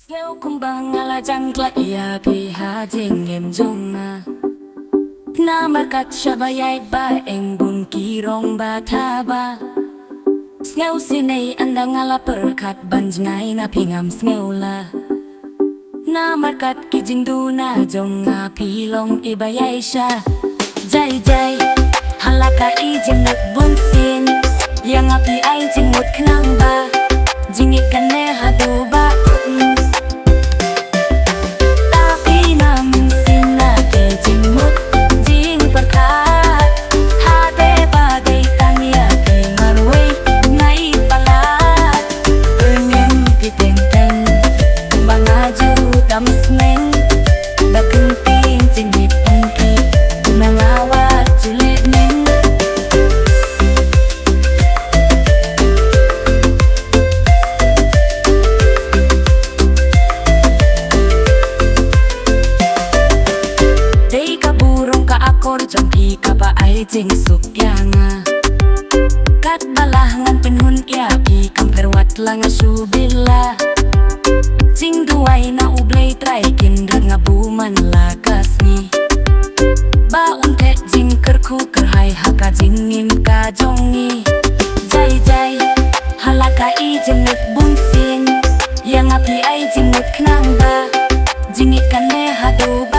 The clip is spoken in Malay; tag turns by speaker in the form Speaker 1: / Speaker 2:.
Speaker 1: Theo kumbang alajang klaya piha jingem jonga Na markat syabayay ba eng bun kirong bataba Sngaw sinay anda ngala perkat banjngay na pingam sngaw Na markat kijingdu na jonga pilong ibayay siya Jay jay halaka ijing nagbunsin Yang api ay jingmut knang ba Jingit kan ne hadu ba Jampi kapa ay jing suk yanga Kat balangan penhun ya pi kamperwat langa subila Jing duay na ublay try kindrat nga buman lakas ni Ba unte jing kerku kerhai haka jingim ka jongi Jay jay halaka i jengit bungsin Yang api ay jingit knang ba Jingit kan ne hadu ba